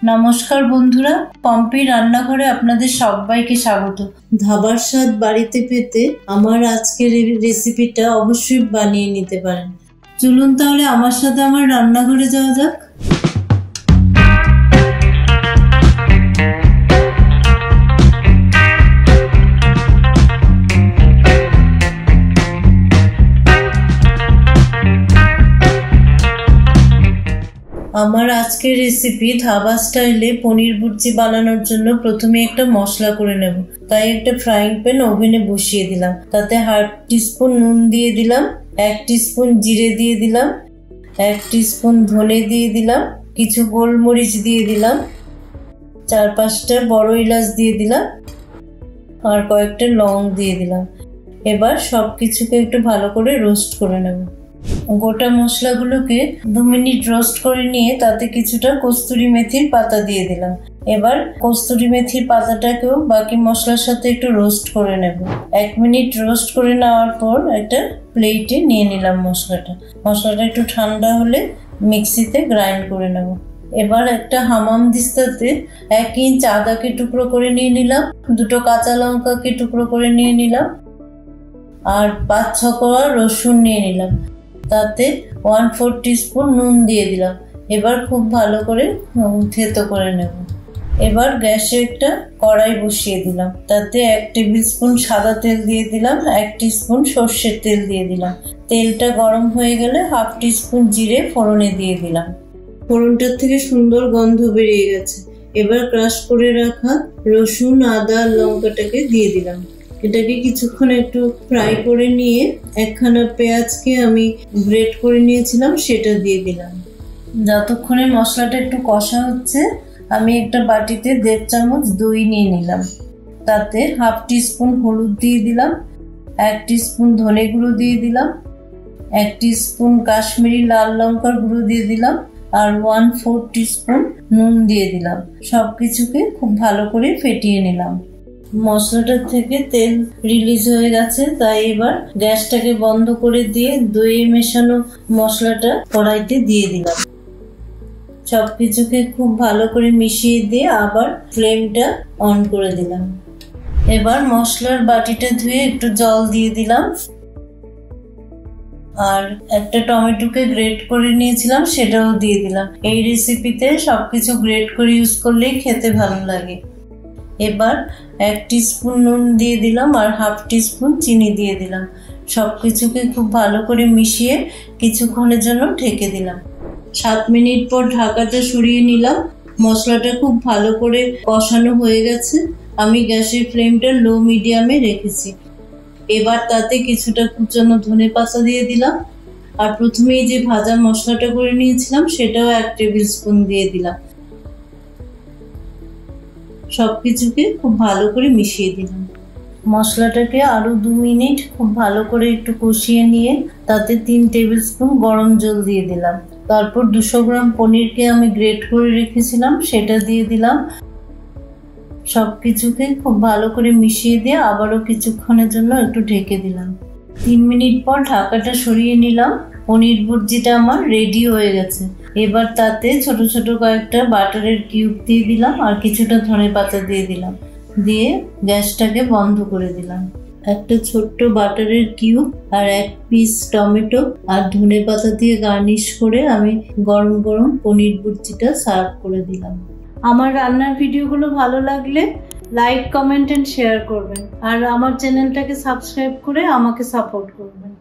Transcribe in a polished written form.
নমস্কার বন্ধুরা, পম্পি রান্নাঘরে আপনাদের সবাইকে স্বাগত। ধাবার স্বাদ বাড়িতে পেতে আমার আজকের এই রেসিপিটা অবশ্যই বানিয়ে নিতে পারেন। চলুন তাহলে আমার সাথে আমার রান্নাঘরে যাওয়া যাক। আমার আজকের রেসিপি ধাবা স্টাইলে পনির ভুর্জি বানানোর জন্য প্রথমে একটা মশলা করে নেব। তাই একটা ফ্রাইং প্যান ওভেনে বসিয়ে দিলাম। তাতে 1/2 টিস্পুন নুন দিয়ে দিলাম, 1 টিস্পুন জিরে দিয়ে দিলাম, 1 টিস্পুন ধনে দিয়ে দিলাম, কিছু গোলমরিচ দিয়ে দিলাম, 4-5টা বড় এলাচ দিয়ে দিলাম আর কয়েকটা লং দিয়ে দিলাম। এবার সব কিছুকে একটু ভালো করে রোস্ট করে নেব। গোটা মশলাগুলোকে 2 মিনিট রোস্ট করে নিয়ে তাতে কিছুটা কস্তুরি মেথির পাতা দিয়ে দিলাম। এবার কস্তুরি মেথির পাতাটাকেও বাকি মশলার সাথে একটু রোস্ট করে নেব। 1 মিনিট রোস্ট করে নেওয়ার পর একটা প্লেটে নিয়ে নিলাম মশলাটা একটু ঠান্ডা হলে মিক্সিতে গ্রাইন্ড করে নেব। এবার একটা হামাম দিস্তাতে 1 ইঞ্চ আদাকে টুকরো করে নিয়ে নিলাম, 2টো কাঁচা লঙ্কাকে টুকরো করে নিয়ে নিলাম আর 5-6 কোয়া রসুন নিয়ে নিলাম। তাতে 1/4 টিস্পুন নুন দিয়ে দিলাম। এবার খুব ভালো করে থেতো করে নেব। এবার গ্যাসে একটা কড়াই বসিয়ে দিলাম। তাতে 1 টেবিল স্পুন সাদা তেল দিয়ে দিলাম, 1 টিস্পুন সর্ষের তেল দিয়ে দিলাম। তেলটা গরম হয়ে গেলে 1/2 টিস্পুন জিরে ফোড়নে দিয়ে দিলাম। ফোড়নটার থেকে সুন্দর গন্ধ বেরিয়ে গেছে। এবার ক্রাশ করে রাখা রসুন, আদা, লঙ্কাটাকে দিয়ে দিলাম। এটাকে কিছুক্ষণ একটু ফ্রাই করে নিয়ে একখানা পেঁয়াজকে আমি গ্রেট করে নিয়েছিলাম সেটা দিয়ে দিলাম। যতক্ষণে মশলাটা একটু কষা হচ্ছে আমি একটা বাটিতে 1.5 চামচ দই নিয়ে নিলাম। তাতে 1/2 টিস্পুন হলুদ দিয়ে দিলাম, 1 টিস্পুন ধনে গুঁড়ো দিয়ে দিলাম, 1 টিস্পুন কাশ্মীরি লাল লঙ্কার গুঁড়ো দিয়ে দিলাম আর 1/4 টিস্পুন নুন দিয়ে দিলাম। সবকিছুকে খুব ভালো করে ফেটিয়ে নিলাম। মশলাটার থেকে তেল রিলিজ হয়ে গেছে, তাই এবার গ্যাসটাকে বন্ধ করে দিয়ে দইয়ে মেশানো মশলাটা কড়াইতে দিয়ে দিলাম। সবকিছুকে খুব ভালো করে মিশিয়ে দিয়ে আবার ফ্লেমটা অন করে দিলাম। এবার মশলার বাটিটা ধুয়ে একটু জল দিয়ে দিলাম আর একটা টমেটোকে গ্রেট করে নিয়েছিলাম সেটাও দিয়ে দিলাম। এই রেসিপিতে সবকিছু গ্রেট করে ইউজ করলেই খেতে ভালো লাগে। এবার 1 টিস্পুন নুন দিয়ে দিলাম আর 1/2 টিস্পুন চিনি দিয়ে দিলাম। সবকিছুকে খুব ভালো করে মিশিয়ে কিছুক্ষণের জন্য ঢেকে দিলাম। 7 মিনিট পর ঢাকাটা সরিয়ে নিলাম। মশলাটা খুব ভালো করে কষানো হয়ে গেছে। আমি গ্যাসের ফ্লেমটা লো মিডিয়ামে রেখেছি। এবার তাতে কিছুটা কুচানো ধনে পাতা দিয়ে দিলাম আর প্রথমেই যে ভাজা মশলাটা করে নিয়েছিলাম সেটাও 1 টেবিল স্পুন দিয়ে দিলাম। সবকিছুকে খুব ভালো করে মিশিয়ে দিলাম। মশলাটাকে আরো 2 মিনিট খুব ভালো করে একটু কষিয়ে নিয়ে তাতে 3 টেবিল স্পুন গরম জল দিয়ে দিলাম। তারপর 200 গ্রাম পনিরকে আমি গ্রেট করে রেখেছিলাম সেটা দিয়ে দিলাম। সবকিছুকে খুব ভালো করে মিশিয়ে দিয়ে আবারও কিছুক্ষণের জন্য একটু ঢেকে দিলাম। 3 মিনিট পর ঢাকাটা সরিয়ে নিলাম। পনির ভুর্জিটা আমার রেডি হয়ে গেছে। এবার তাতে ছোট ছোট কয়েকটা বাটারের কিউব দিয়ে দিলাম আর কিছুটা ধনে পাতা দিয়ে দিলাম। দিয়ে গ্যাসটাকে বন্ধ করে দিলাম। একটা ছোট্ট বাটারের কিউব আর 1 পিস টমেটো আর ধনে পাতা দিয়ে গার্নিশ করে আমি গরম গরম পনির ভুর্জিটা সার্ভ করে দিলাম। আমার রান্নার ভিডিওগুলো ভালো লাগলে লাইক, কমেন্ট এন্ড শেয়ার করবেন আর আমার চ্যানেলটাকে সাবস্ক্রাইব করে আমাকে সাপোর্ট করবেন।